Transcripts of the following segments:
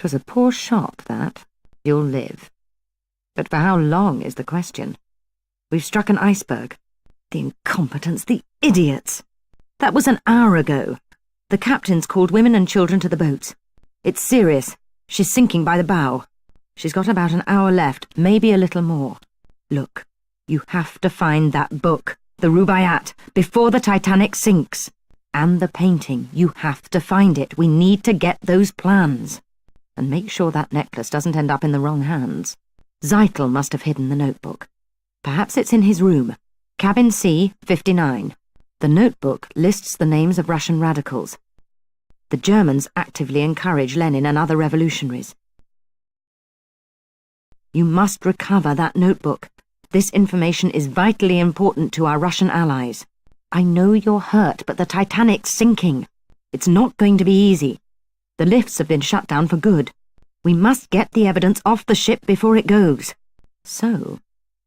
'Twas a poor shot, that. You'll live. But for how long is the question? We've struck an iceberg. The incompetents, the idiots! That was an hour ago. The captain's called women and children to the boats. It's serious. She's sinking by the bow. She's got about an hour left, maybe a little more. Look, you have to find that book, the Rubaiyat, before the Titanic sinks. And the painting, you have to find it. We need to get those plans. And make sure that necklace doesn't end up in the wrong hands. Zeitel must have hidden the notebook. Perhaps it's in his room. Cabin C, 59. The notebook lists the names of Russian radicals. The Germans actively encourage Lenin and other revolutionaries. You must recover that notebook. This information is vitally important to our Russian allies. I know you're hurt, but the Titanic's sinking. It's not going to be easy. The lifts have been shut down for good. We must get the evidence off the ship before it goes. So,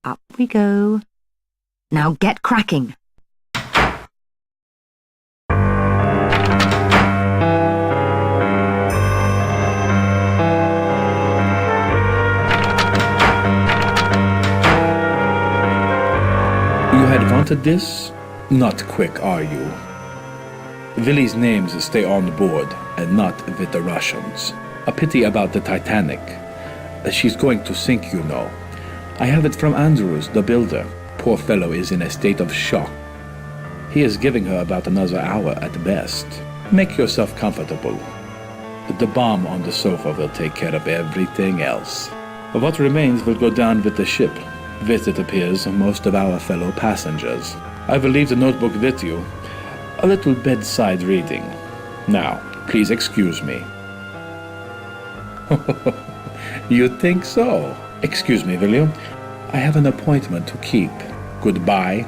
up we go. Now get cracking. You had wanted this? Not quick, are you? Willy's names stay on board, and not with the Russians. A pity about the Titanic. She's going to sink, you know. I have it from Andrews, the builder. Poor fellow is in a state of shock. He is giving her about another hour at best. Make yourself comfortable. The bomb on the sofa will take care of everything else. What remains will go down with the ship. With, it appears, most of our fellow passengers. I will leave the notebook with you. A little bedside reading. Now, please excuse me. You think so? Excuse me, will you? I have an appointment to keep. Goodbye.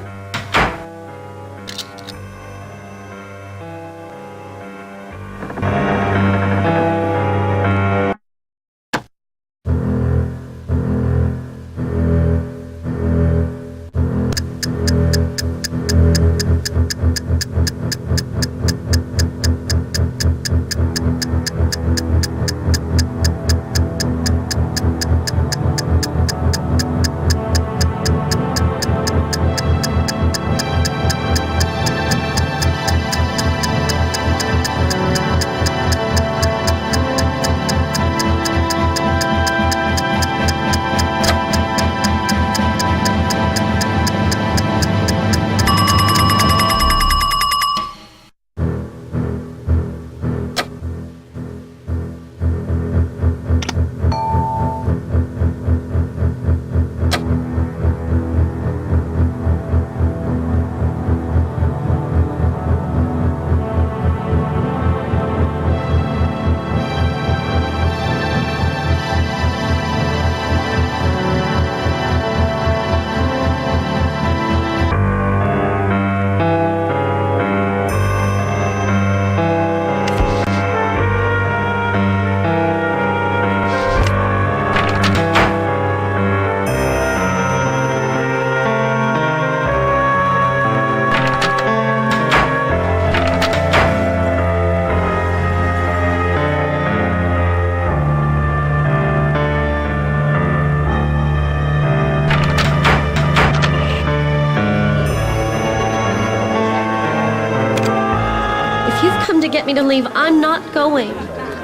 Get me to leave. I'm not going.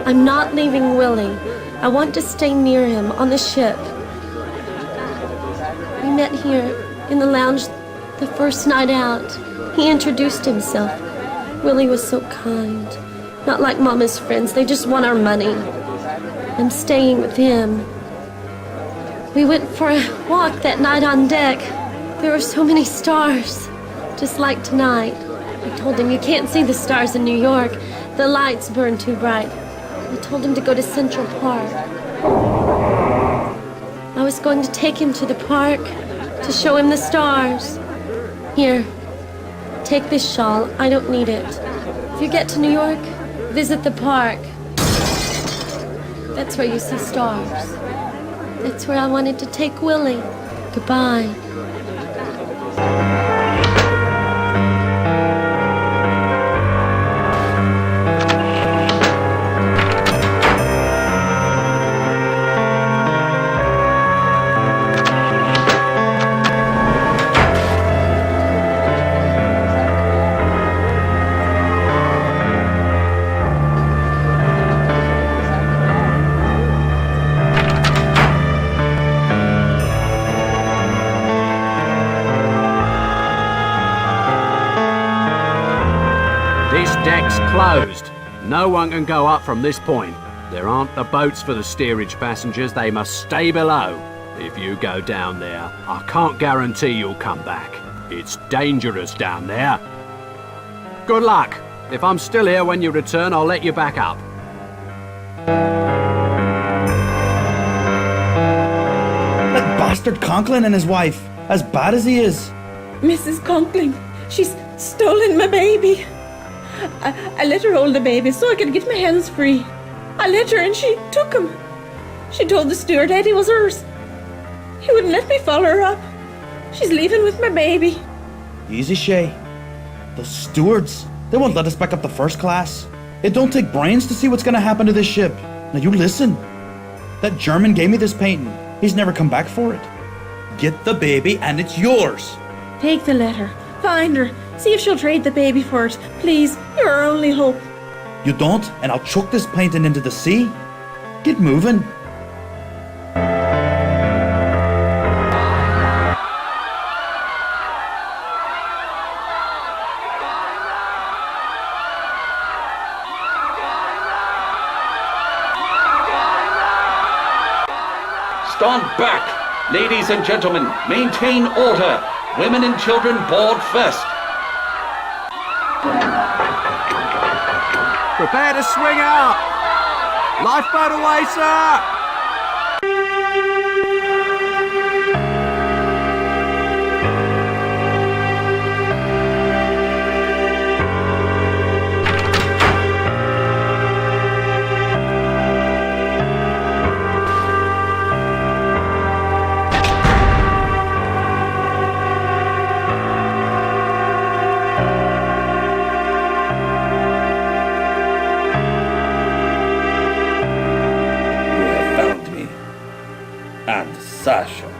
I'm not leaving Willie. I want to stay near him on the ship. We met here in the lounge the first night out. He introduced himself. Willie was so kind. Not like Mama's friends. They just want our money. I'm staying with him. We went for a walk that night on deck. There were so many stars, just like tonight. I told him, you can't see the stars in New York. The lights burn too bright. I told him to go to Central Park. I was going to take him to the park to show him the stars. Here, take this shawl. I don't need it. If you get to New York, visit the park. That's where you see stars. That's where I wanted to take Willie. Goodbye. closed. No one can go up from this point. There aren't the boats for the steerage passengers. They must stay below. If you go down there, I can't guarantee you'll come back. It's dangerous down there. Good luck. If I'm still here when you return, I'll let you back up. That bastard Conklin and his wife, as bad as he is. Mrs. Conklin, she's stolen my baby. I let her hold the baby so I could get my hands free. I let her and she took him. She told the steward Eddie was hers. He wouldn't let me follow her up. She's leaving with my baby. Easy, Shay. Those stewards, they won't let us back up to first class. It don't take brains to see what's gonna happen to this ship. Now you listen. That German gave me this painting. He's never come back for it. Get the baby and it's yours. Take the letter. Find her. See if she'll trade the baby for it. Please, you're our only hope. You don't, and I'll chuck this painting into the sea. Get moving. Stand back! Ladies and gentlemen, maintain order. Women and children board first. Prepare to swing out! Lifeboat away, sir! Sasha.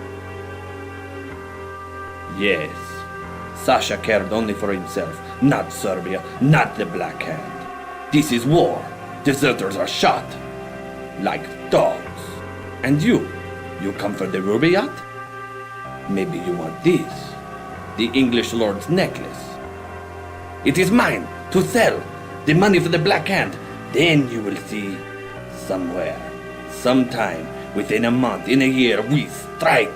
Yes, Sasha cared only for himself, not Serbia, not the Black Hand. This is war. Deserters are shot. Like dogs. And you come for the ruby yacht? Maybe you want this, the English lord's necklace. It is mine to sell. The money for the Black Hand. Then you will see somewhere, sometime, within a month, in a year, we strike.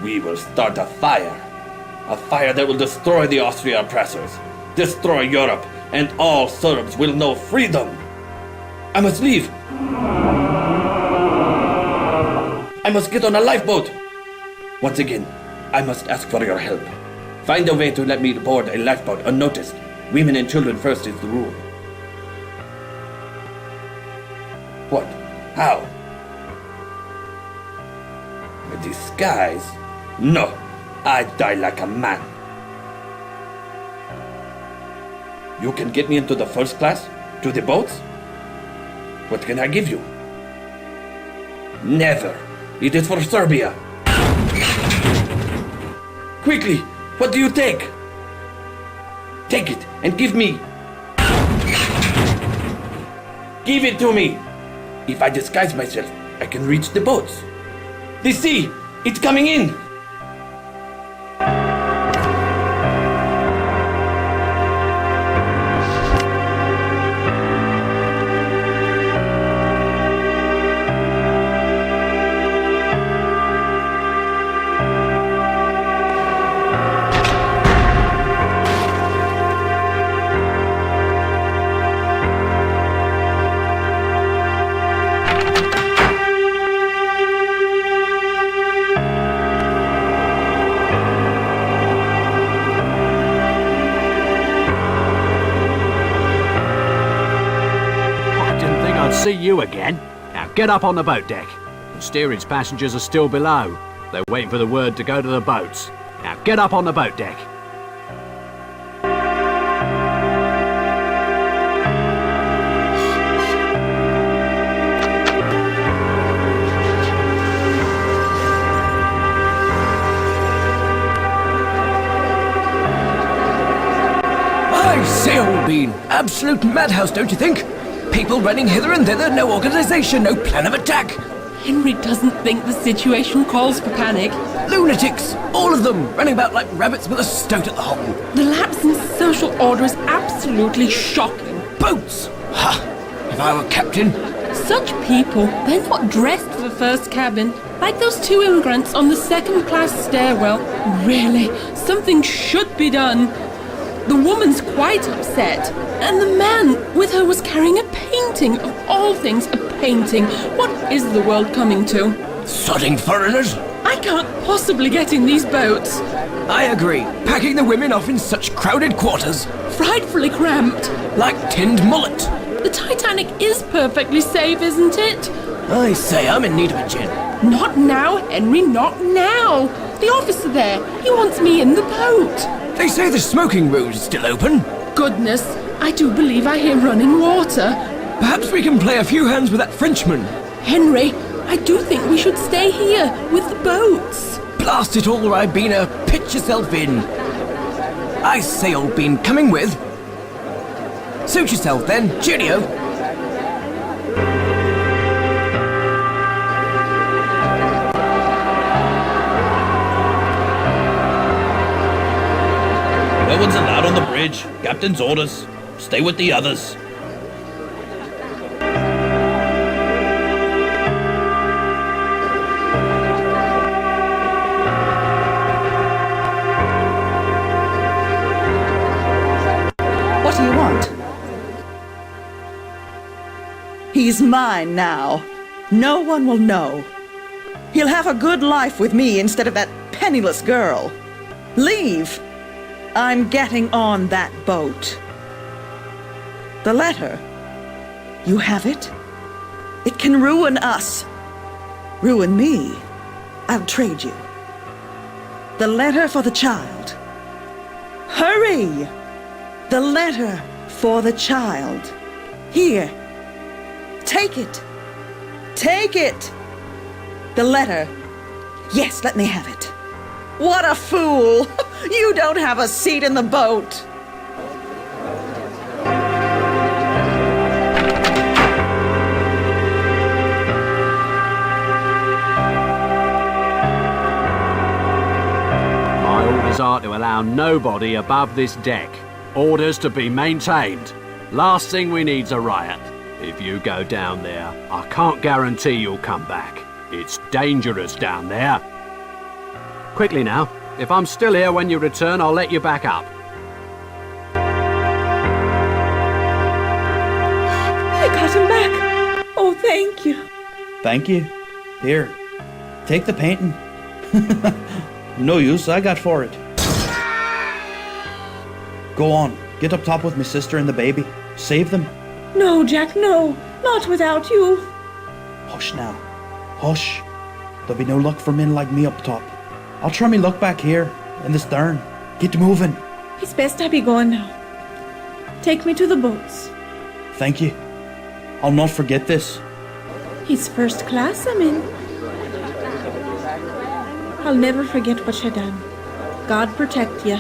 We will start a fire. A fire that will destroy the Austria oppressors, destroy Europe, and all Serbs will know freedom. I must leave. I must get on a lifeboat. Once again, I must ask for your help. Find a way to let me board a lifeboat unnoticed. Women and children first is the rule. What? How? A disguise? No, I die like a man. You can get me into the first class? To the boats? What can I give you? Never. It is for Serbia. Quickly, what do you take? Take it and give me. Give it to me. If I disguise myself, I can reach the boats. The sea! It's coming in! See you again. Now get up on the boat deck. The steerage passengers are still below. They're waiting for the word to go to the boats. Now get up on the boat deck. I say, old bean, absolute madhouse, don't you think? People running hither and thither, no organisation, no plan of attack. Henry doesn't think the situation calls for panic. Lunatics, all of them, running about like rabbits with a stoat at the hole. The lapse in social order is absolutely shocking. boats! Ha! If I were captain... Such people, they're not dressed for first cabin. Like those two immigrants on the second-class stairwell. Really, something should be done. The woman's quite upset. And the man with her was carrying a painting. Of all things, a painting. What is the world coming to? Sodding foreigners! I can't possibly get in these boats. I agree. Packing the women off in such crowded quarters. Frightfully cramped. Like tinned mullet. The Titanic is perfectly safe, isn't it? I say, I'm in need of a gin. Not now, Henry, not now. The officer there, he wants me in the boat. They say the smoking room is still open. Goodness, I do believe I hear running water. Perhaps we can play a few hands with that Frenchman. Henry, I do think we should stay here with the boats. Blast it all, Ribena. Pitch yourself in. I say, old bean, coming with. Suit yourself then. Cheerio. No one's allowed on the bridge. Captain's orders. Stay with the others. What do you want? He's mine now. No one will know. He'll have a good life with me instead of that penniless girl. Leave! I'm getting on that boat. The letter. You have it? It can ruin us. Ruin me. I'll trade you. The letter for the child. Hurry! The letter for the child. Here. Take it. Take it. The letter. Yes, let me have it. What a fool! You don't have a seat in the boat. My orders are to allow nobody above this deck. Orders to be maintained. Last thing we need's a riot. If you go down there, I can't guarantee you'll come back. It's dangerous down there. Quickly now. If I'm still here when you return, I'll let you back up. I got him back. Oh, thank you. Thank you. Here, take the painting. No use I got for it. Go on, get up top with my sister and the baby. Save them. No, Jack, no. Not without you. Hush now. Hush. There'll be no luck for men like me up top. I'll try me luck back here, in the stern. Get moving. It's best I be going now. Take me to the boats. Thank you. I'll not forget this. It's first class I'm in. I'll never forget what you done. God protect you.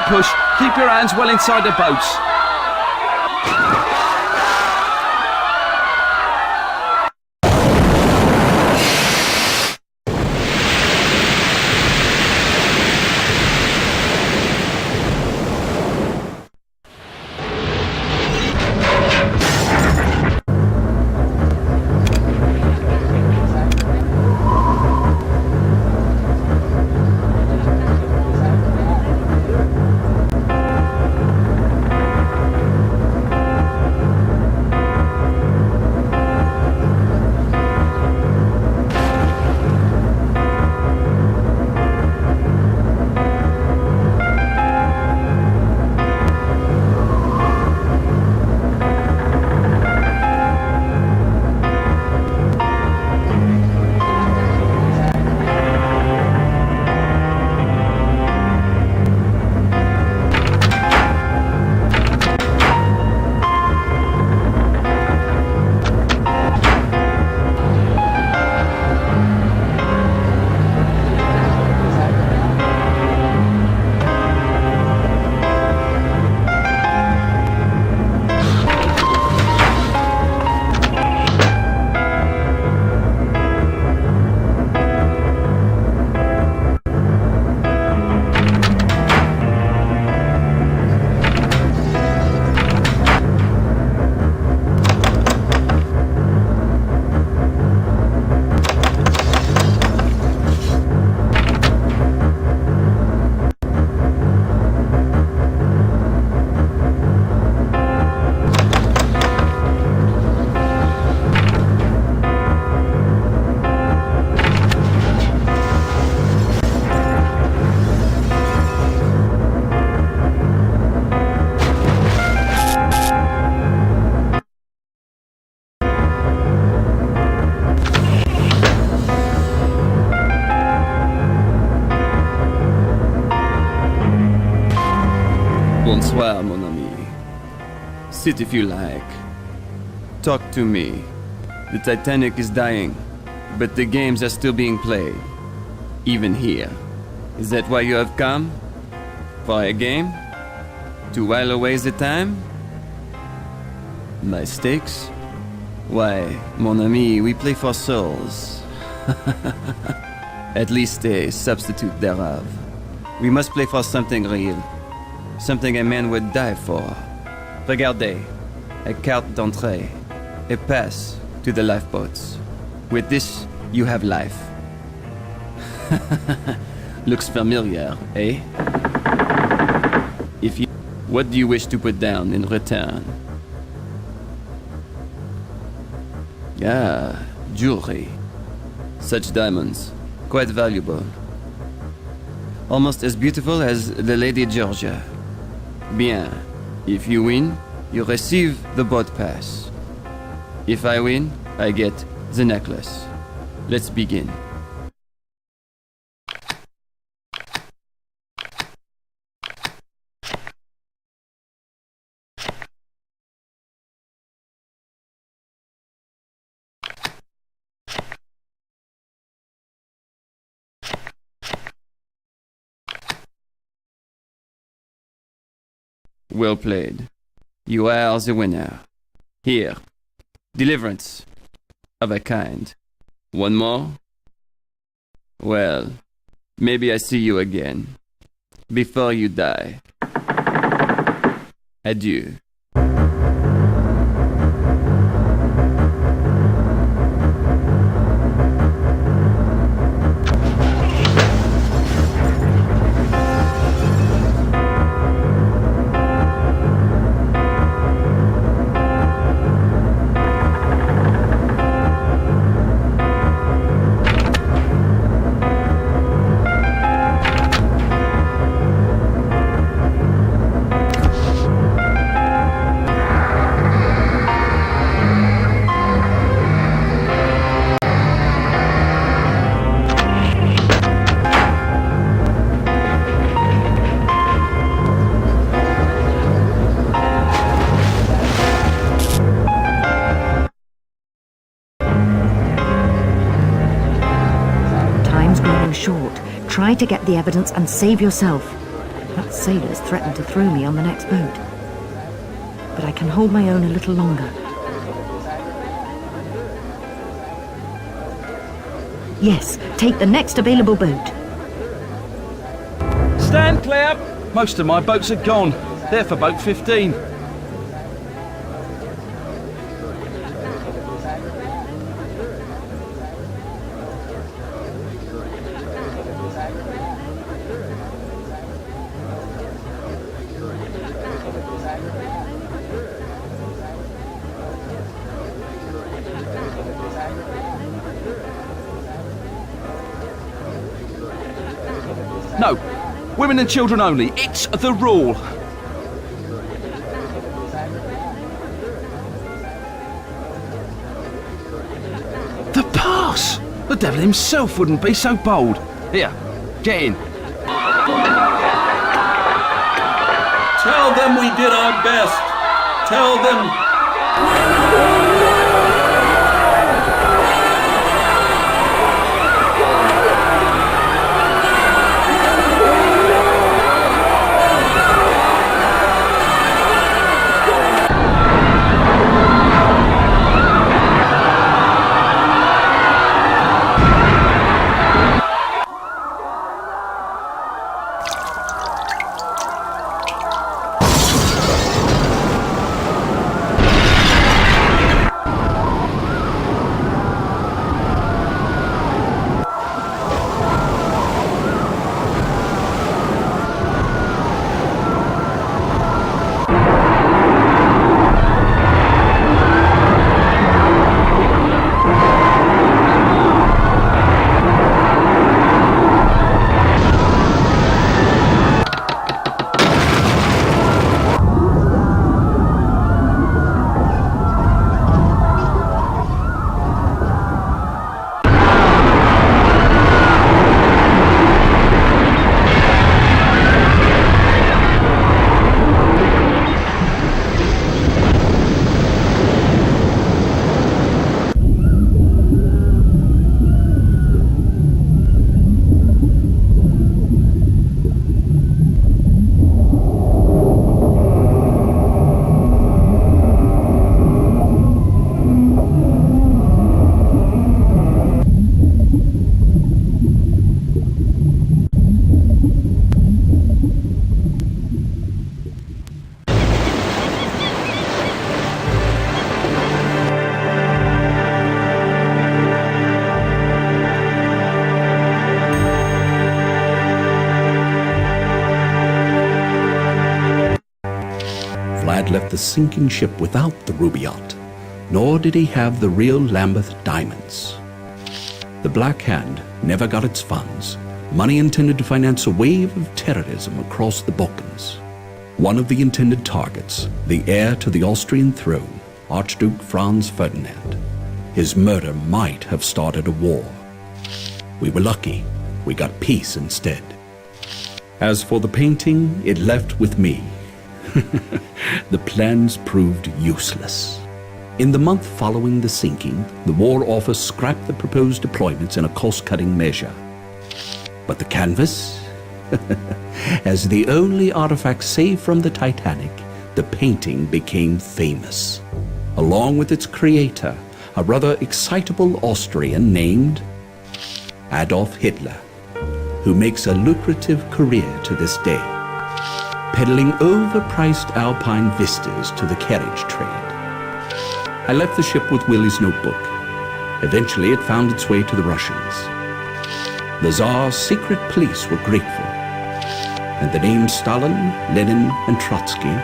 Push. Keep your hands well inside the boats. Sit if you like. Talk to me. The Titanic is dying, but the games are still being played. Even here. Is that why you have come? For a game? To while away the time? My stakes? Why, mon ami, we play for souls. At least a substitute thereof. We must play for something real. Something a man would die for. Regardez. A carte d'entrée. A pass to the lifeboats. With this, you have life. Looks familiar, eh? What do you wish to put down in return? Ah, jewelry. Such diamonds. Quite valuable. Almost as beautiful as the Lady Georgia. Bien. If you win, you receive the boat pass. If I win, I get the necklace. Let's begin. Well played. You are the winner. Here. Deliverance. Of a kind. One more? Well, maybe I see you again. Before you die. Adieu. Short. Try to get the evidence and save yourself. That sailor's threatened to throw me on the next boat. But I can hold my own a little longer. Yes, take the next available boat. Stand clear! Most of my boats are gone. They're for boat 15. No, women and children only. It's the rule. The pass! The devil himself wouldn't be so bold. Here, get in. Tell them we did our best. Tell them... had left the sinking ship without the ruby yacht, nor did he have the real Lambeth diamonds. The Black Hand never got its funds, money intended to finance a wave of terrorism across the Balkans. One of the intended targets, the heir to the Austrian throne, Archduke Franz Ferdinand. His murder might have started a war. We were lucky. We got peace instead. As for the painting, it left with me. The plans proved useless. In the month following the sinking, the War Office scrapped the proposed deployments in a cost-cutting measure. But the canvas? As the only artifact saved from the Titanic, the painting became famous. Along with its creator, a rather excitable Austrian named Adolf Hitler, who makes a lucrative career to this day, peddling overpriced alpine vistas to the carriage trade. I left the ship with Willie's notebook. Eventually it found its way to the Russians. The Tsar's secret police were grateful, and the names Stalin, Lenin, and Trotsky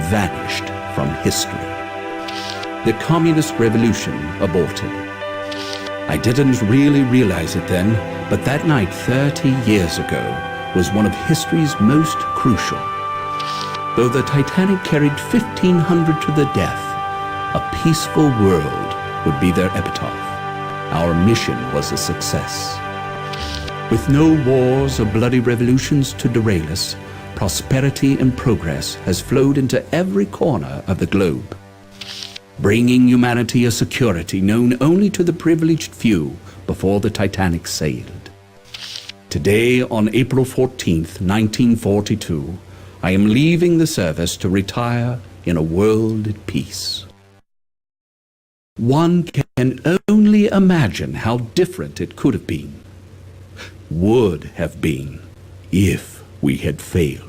vanished from history. The communist revolution aborted. I didn't really realize it then, but that night 30 years ago was one of history's most crucial. Though the Titanic carried 1,500 to the death, a peaceful world would be their epitaph. Our mission was a success. With no wars or bloody revolutions to derail us, prosperity and progress has flowed into every corner of the globe, bringing humanity a security known only to the privileged few before the Titanic sailed. Today, on April 14th, 1942, I am leaving the service to retire in a world at peace. One can only imagine how different it could have been, would have been, if we had failed.